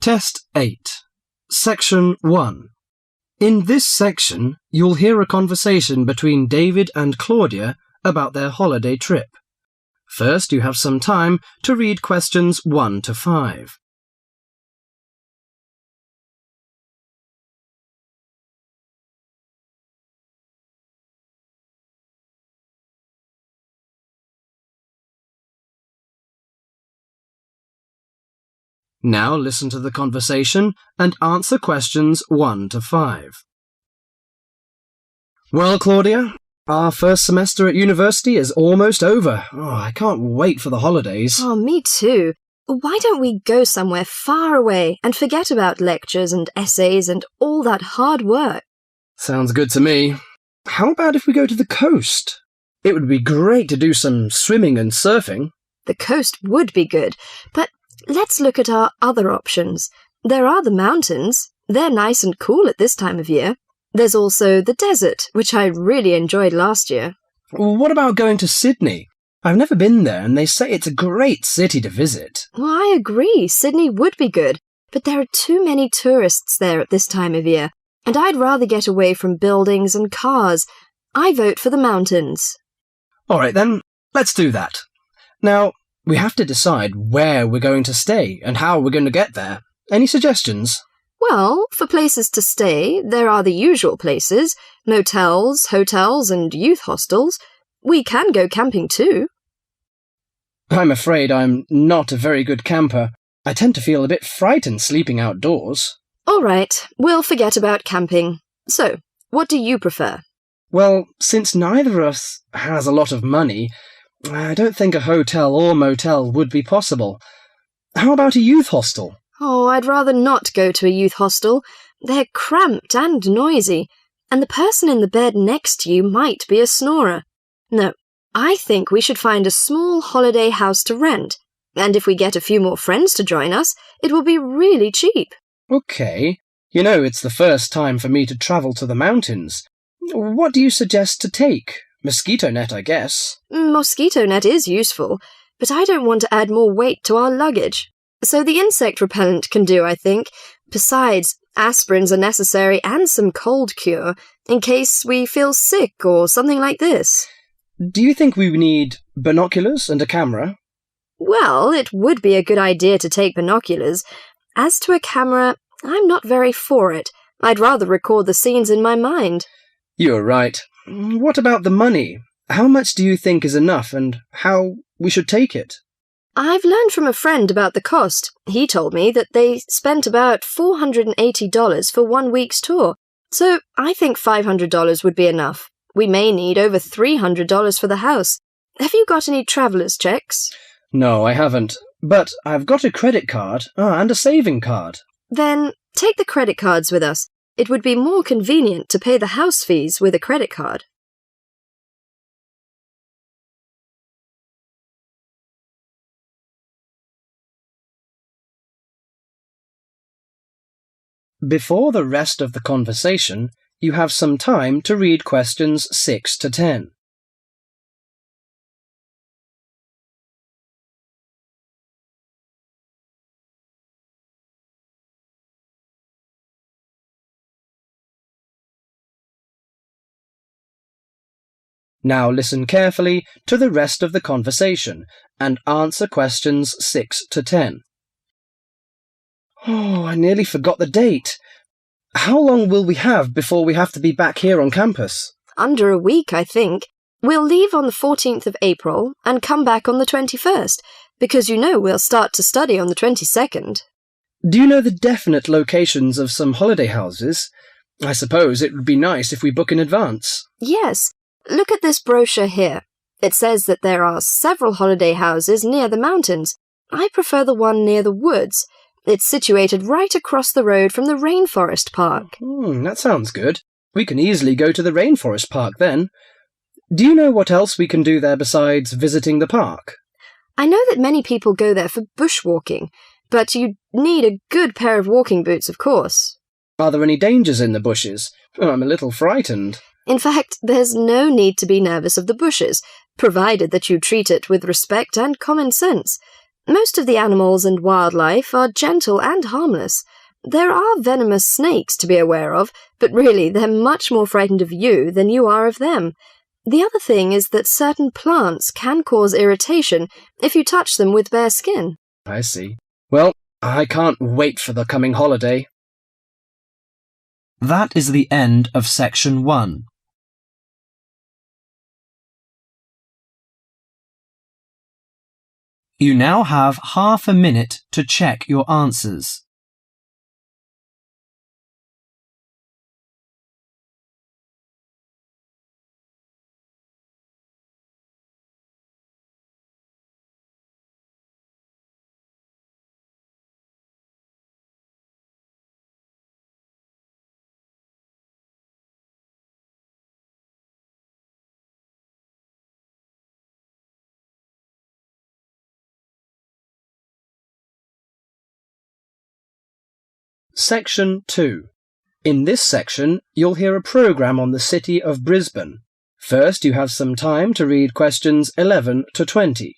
Test 8. Section 1. In this section, you'll hear a conversation between David and Claudia about their holiday trip. First, you have some time to read questions 1 to 5. Now listen to the conversation and answer questions 1 to 5. Well, Claudia, our first semester at university is almost over. I can't wait for the holidays. Oh, me too. Why don't we go somewhere far away and forget about lectures and essays and all that hard work? Sounds good to me. How about if we go to the coast? It would be great to do some swimming and surfing. The coast would be good, but let's look at our other options. There are the mountains. They're nice and cool at this time of year. There's also the desert, which I really enjoyed last year. What about going to Sydney? I've never been there, and they say it's a great city to visit. Well, I agree. Sydney would be good, but there are too many tourists there at this time of year, and I'd rather get away from buildings and cars. I vote for the mountains. All right, then, let's do that. Now, we have to decide where we're going to stay and how we're going to get there. Any suggestions? Well, for places to stay, there are the usual places, motels, hotels, and youth hostels. We can go camping too. I'm afraid I'm not a very good camper. I tend to feel a bit frightened sleeping outdoors. All right, we'll forget about camping. So, what do you prefer? Well, since neither of us has a lot of money, I don't think a hotel or motel would be possible. How about a youth hostel? Oh, I'd rather not go to a youth hostel. They're cramped and noisy, and the person in the bed next to you might be a snorer. No, I think we should find a small holiday house to rent, and if we get a few more friends to join us, it will be really cheap. Okay. You know, it's the first time for me to travel to the mountains. What do you suggest to take? Mosquito net, I guess. Mosquito net is useful, but I don't want to add more weight to our luggage. So the insect repellent can do, I think. Besides, aspirins are necessary and some cold cure, in case we feel sick or something like this. Do you think we need binoculars and a camera? Well, it would be a good idea to take binoculars. As to a camera, I'm not very for it. I'd rather record the scenes in my mind. You're right. What about the money? How much do you think is enough, and how we should take it? I've learned from a friend about the cost. He told me that they spent about $480 for 1 week's tour, so I think $500 would be enough. We may need over $300 for the house. Have you got any traveller's checks? No, I haven't, but I've got a credit card and a saving card. Then take the credit cards with us. It would be more convenient to pay the house fees with a credit card. Before the rest of the conversation, you have some time to read questions 6 to 10. Now listen carefully to the rest of the conversation and answer questions 6 to 10. Oh, I nearly forgot the date. How long will we have before we have to be back here on campus? Under a week, I think. We'll leave on the 14th of April and come back on the 21st, because you know we'll start to study on the 22nd. Do you know the definite locations of some holiday houses? I suppose it would be nice if we book in advance. Yes. Look at this brochure here. It says that there are several holiday houses near the mountains. I prefer the one near the woods. It's situated right across the road from the rainforest park. That sounds good. We can easily go to the rainforest park then. Do you know what else we can do there besides visiting the park? I know that many people go there for bushwalking, but you need a good pair of walking boots, of course. Are there any dangers in the bushes? I'm a little frightened. In fact, there's no need to be nervous of the bushes, provided that you treat it with respect and common sense. Most of the animals and wildlife are gentle and harmless. There are venomous snakes to be aware of, but really they're much more frightened of you than you are of them. The other thing is that certain plants can cause irritation if you touch them with bare skin. I see. Well, I can't wait for the coming holiday. That is the end of section 1. You now have half a minute to check your answers. Section 2. In this section, you'll hear a programme on the city of Brisbane. First, you have some time to read questions 11 to 20.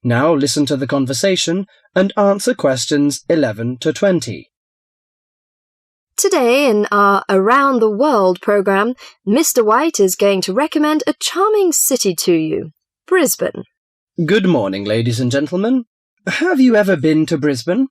Now listen to the conversation and answer questions 11 to 20. Today in our Around the World programme, Mr. White is going to recommend a charming city to you, Brisbane. Good morning, ladies and gentlemen. Have you ever been to Brisbane?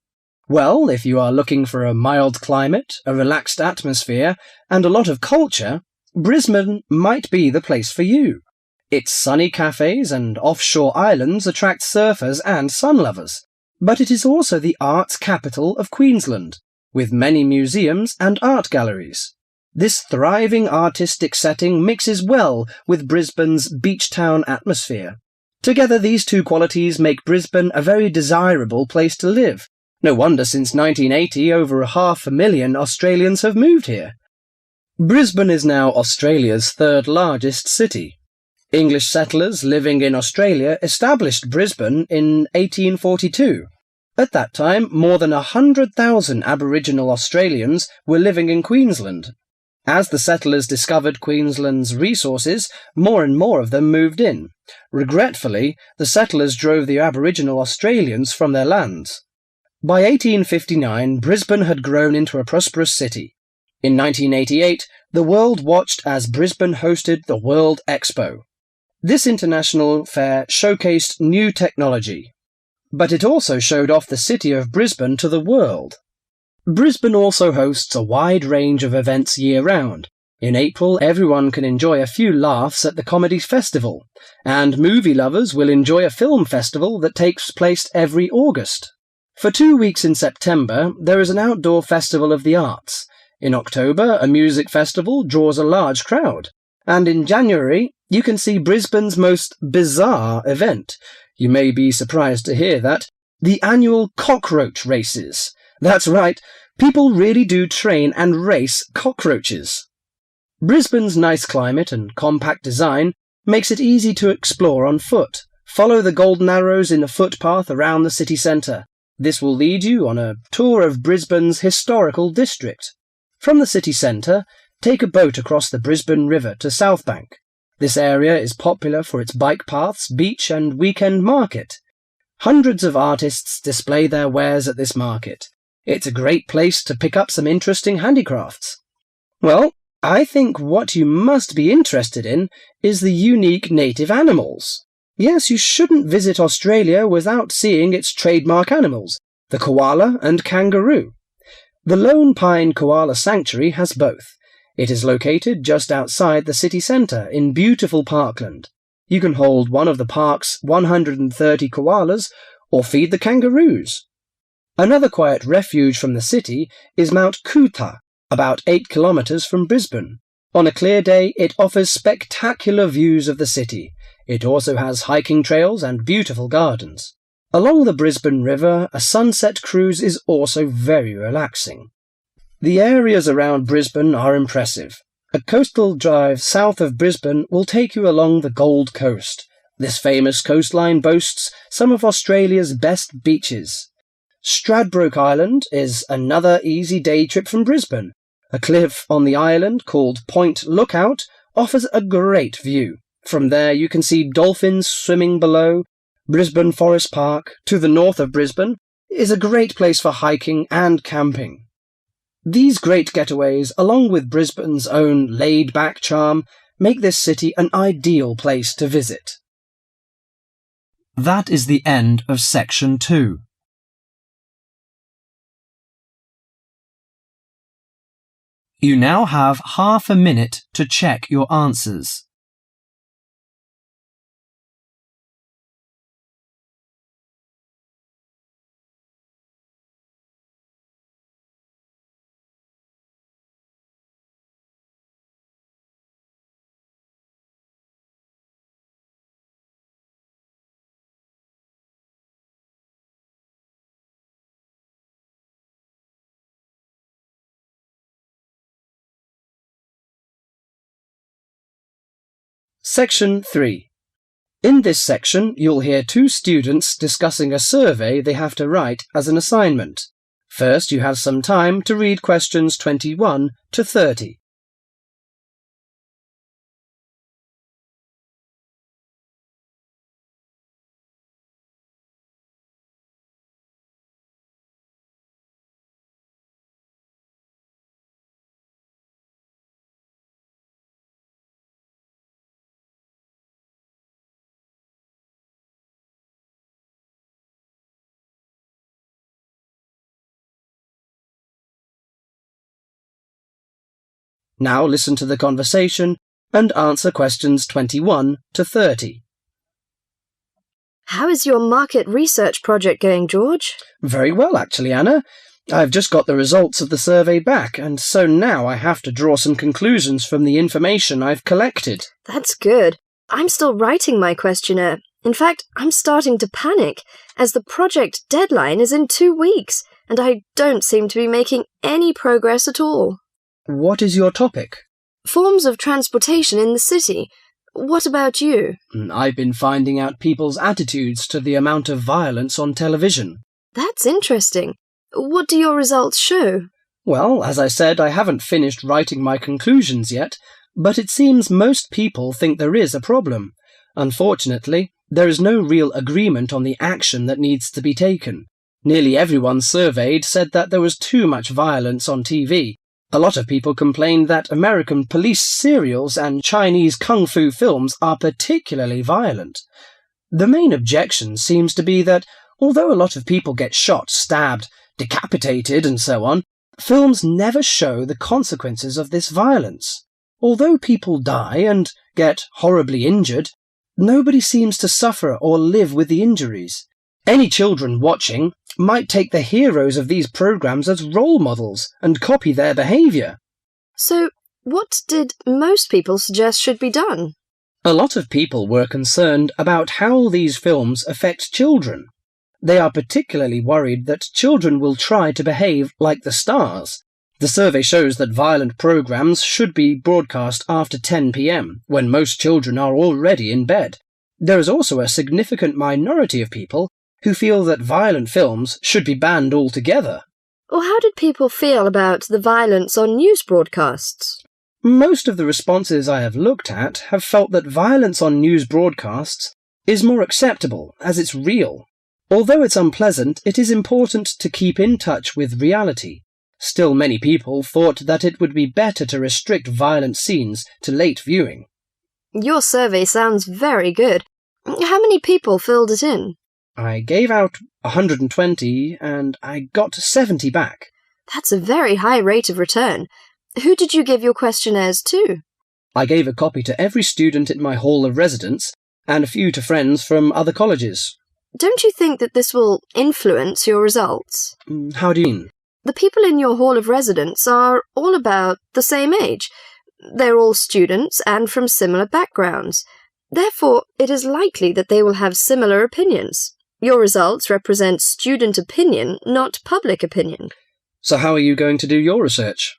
Well, if you are looking for a mild climate, a relaxed atmosphere, and a lot of culture, Brisbane might be the place for you. Its sunny cafes and offshore islands attract surfers and sun lovers, but it is also the arts capital of Queensland, with many museums and art galleries. This thriving artistic setting mixes well with Brisbane's beach town atmosphere. Together, these two qualities make Brisbane a very desirable place to live. No wonder since 1980 over 500,000 Australians have moved here. Brisbane is now Australia's third largest city. English settlers living in Australia established Brisbane in 1842. At that time, more than 100,000 Aboriginal Australians were living in Queensland. As the settlers discovered Queensland's resources, more and more of them moved in. Regretfully, the settlers drove the Aboriginal Australians from their lands. By 1859, Brisbane had grown into a prosperous city. In 1988, the world watched as Brisbane hosted the World Expo. This international fair showcased new technology, but it also showed off the city of Brisbane to the world. Brisbane also hosts a wide range of events year-round. In April, everyone can enjoy a few laughs at the Comedy Festival, and movie lovers will enjoy a film festival that takes place every August. For 2 weeks in September, there is an outdoor festival of the arts. In October, a music festival draws a large crowd. And in January, you can see Brisbane's most bizarre event. You may be surprised to hear that. The annual cockroach races. That's right, people really do train and race cockroaches. Brisbane's nice climate and compact design makes it easy to explore on foot. Follow the golden arrows in the footpath around the city centre. This will lead you on a tour of Brisbane's historical district. From the city centre, take a boat across the Brisbane River to Southbank. This area is popular for its bike paths, beach and weekend market. Hundreds of artists display their wares at this market. It's a great place to pick up some interesting handicrafts. Well, I think what you must be interested in is the unique native animals. Yes, you shouldn't visit Australia without seeing its trademark animals, the koala and kangaroo. The Lone Pine Koala Sanctuary has both. It is located just outside the city centre in beautiful parkland. You can hold one of the park's 130 koalas or feed the kangaroos. Another quiet refuge from the city is Mount Coot-tha, about 8 kilometres from Brisbane. On a clear day, it offers spectacular views of the city. It also has hiking trails and beautiful gardens. Along the Brisbane River, a sunset cruise is also very relaxing. The areas around Brisbane are impressive. A coastal drive south of Brisbane will take you along the Gold Coast. This famous coastline boasts some of Australia's best beaches. Stradbroke Island is another easy day trip from Brisbane. A cliff on the island called Point Lookout offers a great view. From there you can see dolphins swimming below. Brisbane Forest Park, to the north of Brisbane, is a great place for hiking and camping. These great getaways, along with Brisbane's own laid-back charm, make this city an ideal place to visit. That is the end of section 2. You now have half a minute to check your answers. Section 3. In this section, you'll hear two students discussing a survey they have to write as an assignment. First, you have some time to read questions 21 to 30. Now listen to the conversation and answer questions 21 to 30. How is your market research project going, George? Very well, actually, Anna. I've just got the results of the survey back, and so now I have to draw some conclusions from the information I've collected. That's good. I'm still writing my questionnaire. In fact, I'm starting to panic, as the project deadline is in 2 weeks, and I don't seem to be making any progress at all. What is your topic? Forms of transportation in the city. What about you? I've been finding out people's attitudes to the amount of violence on television. That's interesting. What do your results show? Well, as I said, I haven't finished writing my conclusions yet, but it seems most people think there is a problem. Unfortunately, there is no real agreement on the action that needs to be taken. Nearly everyone surveyed said that there was too much violence on TV. A lot of people complained that American police serials and Chinese kung fu films are particularly violent. The main objection seems to be that although a lot of people get shot, stabbed, decapitated and so on, films never show the consequences of this violence. Although people die and get horribly injured, nobody seems to suffer or live with the injuries. Any children watching might take the heroes of these programs as role models and copy their behaviour. So, what did most people suggest should be done? A lot of people were concerned about how these films affect children. They are particularly worried that children will try to behave like the stars. The survey shows that violent programs should be broadcast after 10 p.m, when most children are already in bed. There is also a significant minority of people who feel that violent films should be banned altogether. Or how did people feel about the violence on news broadcasts? Most of the responses I have looked at have felt that violence on news broadcasts is more acceptable, as it's real. Although it's unpleasant, it is important to keep in touch with reality. Still, many people thought that it would be better to restrict violent scenes to late viewing. Your survey sounds very good. How many people filled it in? I gave out 120 and I got 70 back. That's a very high rate of return. Who did you give your questionnaires to? I gave a copy to every student in my hall of residence and a few to friends from other colleges. Don't you think that this will influence your results? How do you mean? The people in your hall of residence are all about the same age. They're all students and from similar backgrounds. Therefore, it is likely that they will have similar opinions. Your results represent student opinion, not public opinion. So how are you going to do your research?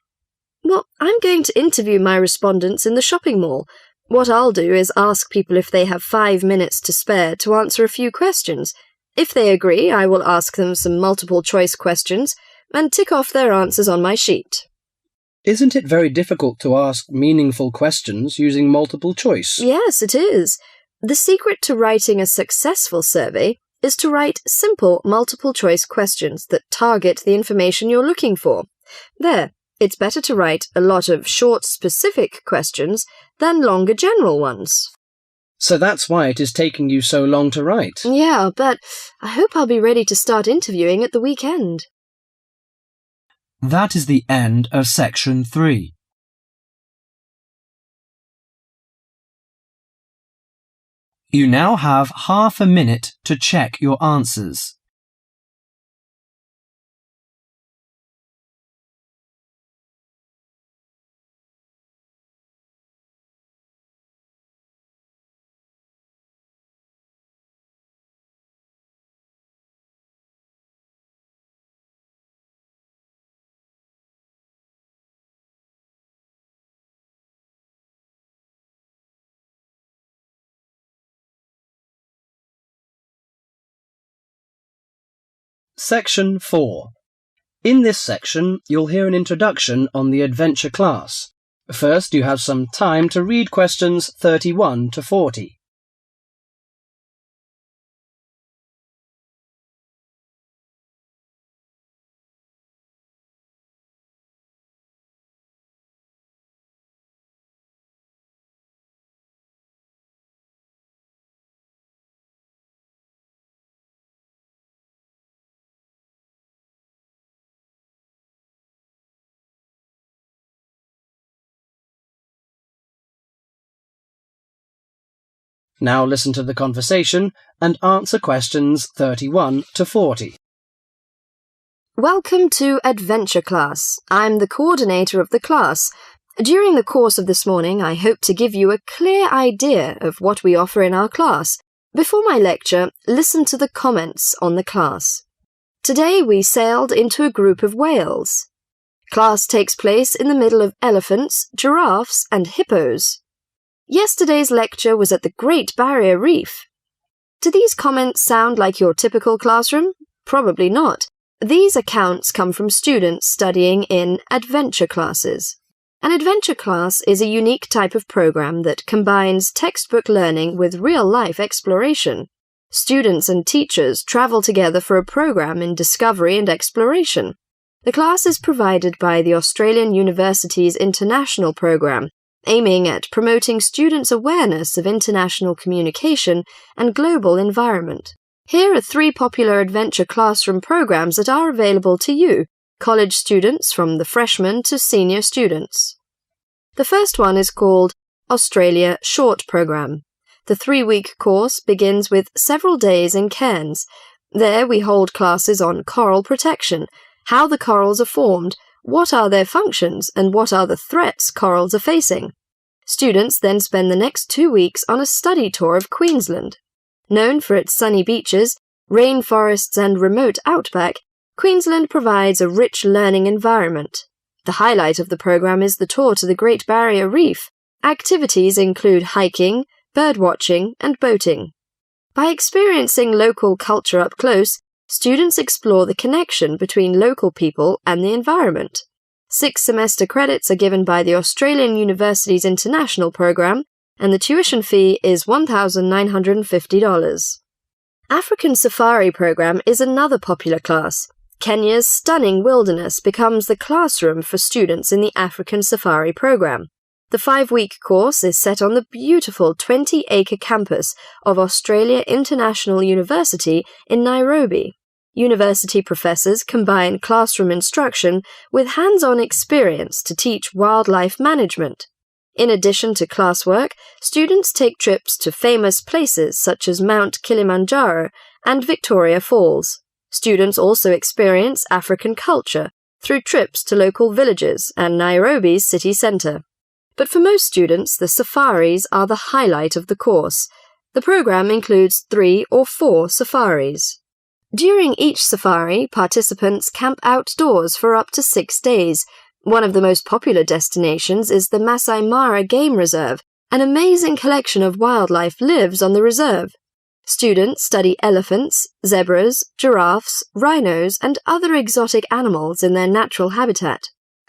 Well, I'm going to interview my respondents in the shopping mall. What I'll do is ask people if they have 5 minutes to spare to answer a few questions. If they agree, I will ask them some multiple-choice questions and tick off their answers on my sheet. Isn't it very difficult to ask meaningful questions using multiple choice? Yes, it is. The secret to writing a successful survey is to write simple multiple-choice questions that target the information you're looking for. There, it's better to write a lot of short, specific questions than longer general ones. So that's why it is taking you so long to write. Yeah, but I hope I'll be ready to start interviewing at the weekend. That is the end of section 3. You now have half a minute to check your answers. Section 4. In this section, you'll hear an introduction on the adventure class. First, you have some time to read questions 31 to 40. Now listen to the conversation and answer questions 31 to 40. Welcome to Adventure Class. I'm the coordinator of the class. During the course of this morning, I hope to give you a clear idea of what we offer in our class. Before my lecture, listen to the comments on the class. Today we sailed into a group of whales. Class takes place in the middle of elephants, giraffes, and hippos. Yesterday's lecture was at the Great Barrier Reef. Do these comments sound like your typical classroom? Probably not. These accounts come from students studying in adventure classes. An adventure class is a unique type of program that combines textbook learning with real-life exploration. Students and teachers travel together for a program in discovery and exploration. The class is provided by the Australian University's International Program, aiming at promoting students' awareness of international communication and global environment. Here are 3 popular adventure classroom programs that are available to you, college students from the freshman to senior students. The first one is called Australia Short Program. The 3-week course begins with several days in Cairns. There we hold classes on coral protection, how the corals are formed, what are their functions, and what are the threats corals are facing. Students then spend the next 2 weeks on a study tour of Queensland. Known for its sunny beaches, rainforests, and remote outback, Queensland provides a rich learning environment. The highlight of the program is the tour to the Great Barrier Reef. Activities include hiking, birdwatching, and boating. By experiencing local culture up close, students explore the connection between local people and the environment. 6 semester credits are given by the Australian University's International Program, and the tuition fee is $1,950. African Safari Program is another popular class. Kenya's stunning wilderness becomes the classroom for students in the African Safari Program. The 5-week course is set on the beautiful 20-acre campus of Australia International University in Nairobi. University professors combine classroom instruction with hands-on experience to teach wildlife management. In addition to classwork, students take trips to famous places such as Mount Kilimanjaro and Victoria Falls. Students also experience African culture through trips to local villages and Nairobi's city centre. But for most students, the safaris are the highlight of the course. The program includes 3 or 4 safaris. During each safari, participants camp outdoors for up to 6 days. One of the most popular destinations is the Masai Mara Game Reserve. An amazing collection of wildlife lives on the reserve. Students study elephants, zebras, giraffes, rhinos, and other exotic animals in their natural habitat.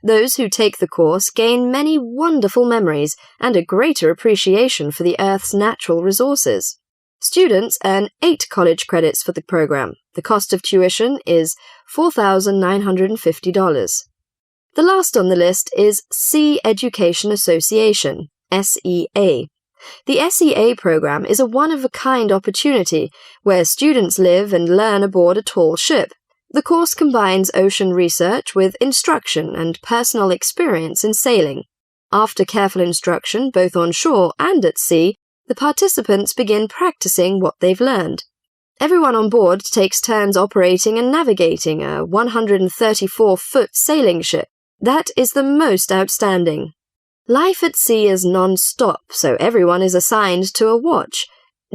Those who take the course gain many wonderful memories and a greater appreciation for the Earth's natural resources. Students earn 8 college credits for the program. The cost of tuition is $4,950. The last on the list is Sea Education Association, SEA. The SEA program is a one-of-a-kind opportunity where students live and learn aboard a tall ship. The course combines ocean research with instruction and personal experience in sailing. After careful instruction, both on shore and at sea, the participants begin practicing what they've learned. Everyone on board takes turns operating and navigating a 134-foot sailing ship. That is the most outstanding. Life at sea is non-stop, so everyone is assigned to a watch.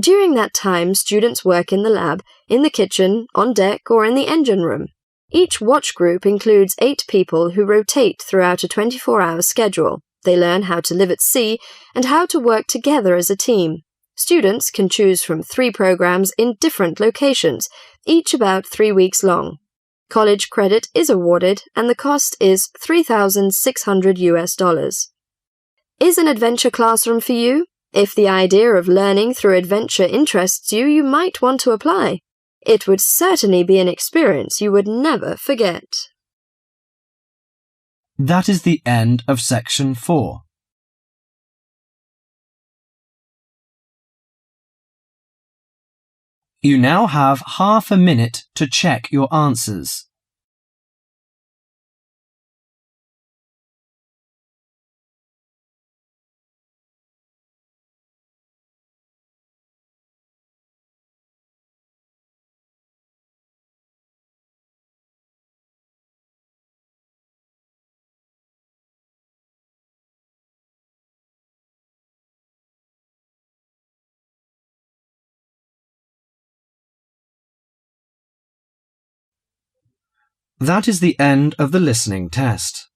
During that time, students work in the lab, in the kitchen, on deck, or in the engine room. Each watch group includes 8 people who rotate throughout a 24-hour schedule. They learn how to live at sea and how to work together as a team. Students can choose from 3 programs in different locations, each about 3 weeks long. College credit is awarded, and the cost is $3,600. Is an adventure classroom for you? If the idea of learning through adventure interests you, you might want to apply. It would certainly be an experience you would never forget. That is the end of section 4. You now have half a minute to check your answers. That is the end of the listening test.